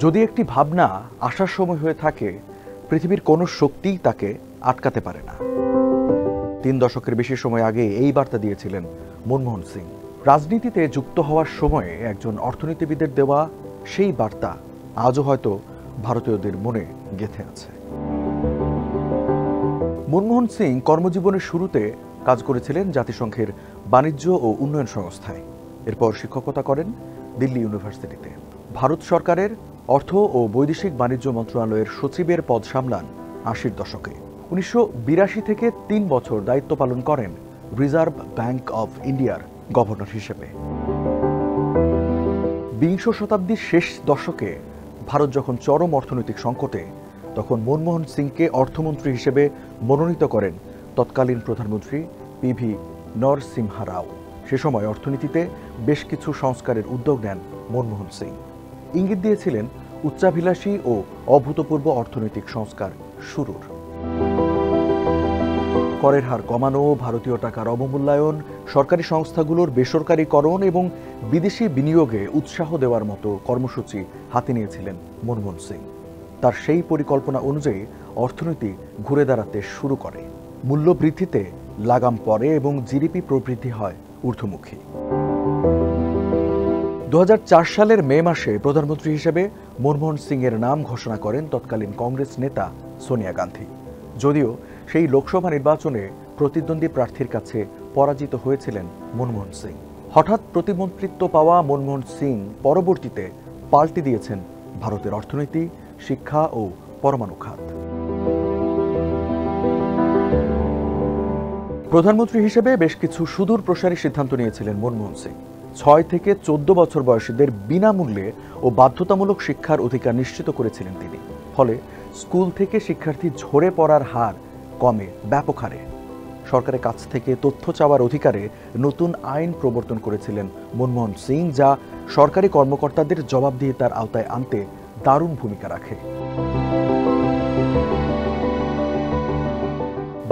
যদি একটি ভাবনা আসার সময় হয়ে থাকে, পৃথিবীর কোনো শক্তিই তাকে আটকাতে পারে না। 3 দশকের বেশি সময় আগে এই বার্তা দিয়েছিলেন মনমোহন সিং। রাজনীতিতে যুক্ত হওয়ার সময়ে একজন অর্থনীতিবিদের দেওয়া সেই বার্তা আজও হয়তো ভারতীয়দের মনে গেঁথে আছে। মনমোহন সিং কর্মজীবনের শুরুতে কাজ করেছিলেন জাতিসংঘের বাণিজ্য ও উন্নয়ন সংস্থায়। এরপর শিক্ষকতা করেন দিল্লি ইউনিভার্সিটিতে। ভারত সরকারের অর্থ ও বৈদেশিক বাণিজ্য মন্ত্রণালয়ের সচিবের পদ সামলান 80-র দশকে। 1982 থেকে 3 বছর দায়িত্ব পালন করেন রিজার্ভ ব্যাংক অফ ইন্ডিয়ার গভর্নর হিসেবে। 20 শতাব্দীর শেষ দশকে ভারত যখন চরম অর্থনৈতিক সংকটে, তখন মনমোহন সিংকে অর্থমন্ত্রী হিসেবে মনোনীত করেন তৎকালীন প্রধানমন্ত্রী পিভি নরসিমহা রাও। সে সময় অর্থনীতিতে বেশ কিছু সংস্কারের উদ্যোগ নেন মনমোহন সিং। ইঙ্গিত দিয়েছিলেন উচ্চাভিলাষী ও অভূতপূর্ব অর্থনৈতিক সংস্কার শুরুর। করের হার কমানো, ভারতীয় টাকার অবমূল্যায়ন, সরকারি সংস্থাগুলোর বেসরকারীকরণ এবং বিদেশি বিনিয়োগে উৎসাহ দেওয়ার মতো কর্মসূচি হাতে নিয়েছিলেন মনমোহন সিং। তার সেই পরিকল্পনা অনুযায়ী অর্থনীতি ঘুরে দাঁড়াতে শুরু করে। মূল্য বৃদ্ধিতে লাগাম পড়ে এবং জিডিপি প্রবৃদ্ধি হয় ঊর্ধ্বমুখী। 2004 সালের মে মাসে প্রধানমন্ত্রী হিসেবে মনমোহন সিং এর নাম ঘোষণা করেন তৎকালীন কংগ্রেস নেতা সোনিয়া গান্ধী। যদিও সেই লোকসভা নির্বাচনে প্রতিদ্বন্দ্বী প্রার্থীর কাছে পরাজিত হয়েছিলেন মনমোহন সিং। হঠাৎ প্রতিমন্ত্রিত্ব পাওয়া মনমোহন সিং পরবর্তীতে পাল্টে দিয়েছেন ভারতের অর্থনীতি, শিক্ষা ও পরমাণু খাত। প্রধানমন্ত্রী হিসেবে বেশ কিছু সুদূর প্রসারী সিদ্ধান্ত নিয়েছিলেন মনমোহন সিং। 6 থেকে 14 বছর বয়সীদের বিনামূল্যে ও বাধ্যতামূলক শিক্ষার অধিকার নিশ্চিত করেছিলেন তিনি। ফলে স্কুল থেকে শিক্ষার্থী ঝরে পড়ার হার কমে ব্যাপক হারে। সরকারের কাছ থেকে তথ্য চাওয়ার অধিকারে নতুন আইন প্রবর্তন করেছিলেন মনমোহন সিং, যা সরকারি কর্মকর্তাদের জবাবদিহিতার আওতায় আনতে দারুণ ভূমিকা রাখে।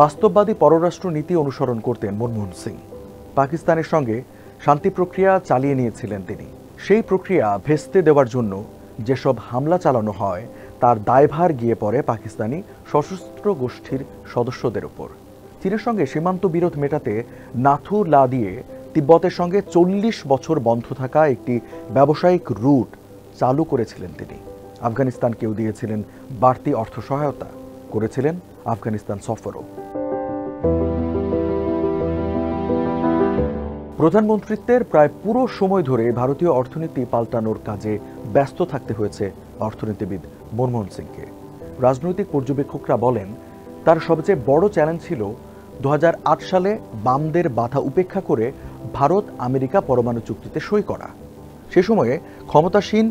বাস্তববাদী পররাষ্ট্র নীতি অনুসরণ করতেন মনমোহন সিং। পাকিস্তানের সঙ্গে শান্তি প্রক্রিয়া চালিয়ে নিয়েছিলেন তিনি। সেই প্রক্রিয়া ভেস্তে দেওয়ার জন্য যেসব হামলা চালানো হয় তার দায়ভার গিয়ে পড়ে পাকিস্তানি সশস্ত্র গোষ্ঠীর সদস্যদের উপর। চীনের সঙ্গে সীমান্ত বিরোধ মেটাতে নাথু লা দিয়ে তিব্বতের সঙ্গে 40 বছর বন্ধ থাকা একটি ব্যবসায়িক রুট চালু করেছিলেন তিনি। আফগানিস্তানকেও দিয়েছিলেন বাড়তি অর্থ সহায়তা, করেছিলেন আফগানিস্তান সফরও। প্রধানমন্ত্রিত্বের প্রায় পুরো সময় ধরে ভারতীয় অর্থনীতি পাল্টানোর কাজে ব্যস্ত থাকতে হয়েছে অর্থনীতিবিদ মনমোহন সিংকে। রাজনৈতিক পর্যবেক্ষকরা বলেন, তার সবচেয়ে বড় চ্যালেঞ্জ ছিল 2008 সালে বামদের বাধা উপেক্ষা করে ভারত আমেরিকা পরমাণু চুক্তিতে সই করা। সে সময়ে ক্ষমতাসীন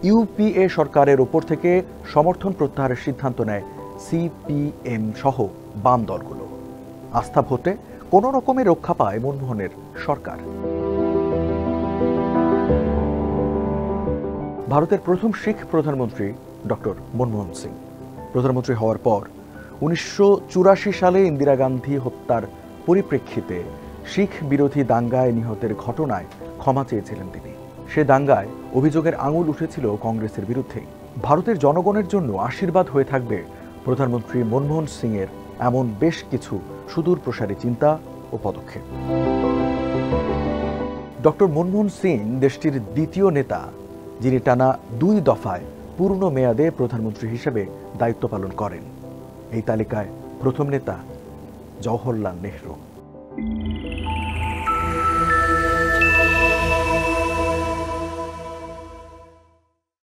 ইউপিএ সরকারের ওপর থেকে সমর্থন প্রত্যাহারের সিদ্ধান্ত নেয় সিপিএম সহ বাম দলগুলো। আস্থা ভোটে কোনো রকমে রক্ষা পায় মনমোহনের সরকার। ভারতের প্রথম শিখ প্রধানমন্ত্রী ডক্টর মনমোহন সিং। প্রধানমন্ত্রী হওয়ার পর 1984 সালে ইন্দিরা গান্ধী হত্যার পরিপ্রেক্ষিতে শিখ বিরোধী দাঙ্গায় নিহতের ঘটনায় ক্ষমা চেয়েছিলেন তিনি। সে দাঙ্গায় অভিযোগের আঙুল উঠেছিল কংগ্রেসের বিরুদ্ধেই। ভারতের জনগণের জন্য আশীর্বাদ হয়ে থাকবে প্রধানমন্ত্রী মনমোহন সিং এর এমন বেশ কিছু সুদূর প্রসারী চিন্তা ও পদক্ষেপ। ডক্টর মনমোহন সিং দেশটির দ্বিতীয় নেতা, যিনি টানা 2 দফায় পূর্ণ মেয়াদে প্রধানমন্ত্রী হিসেবে দায়িত্ব পালন করেন। এই তালিকায় প্রথম নেতা জওহরলাল নেহরু।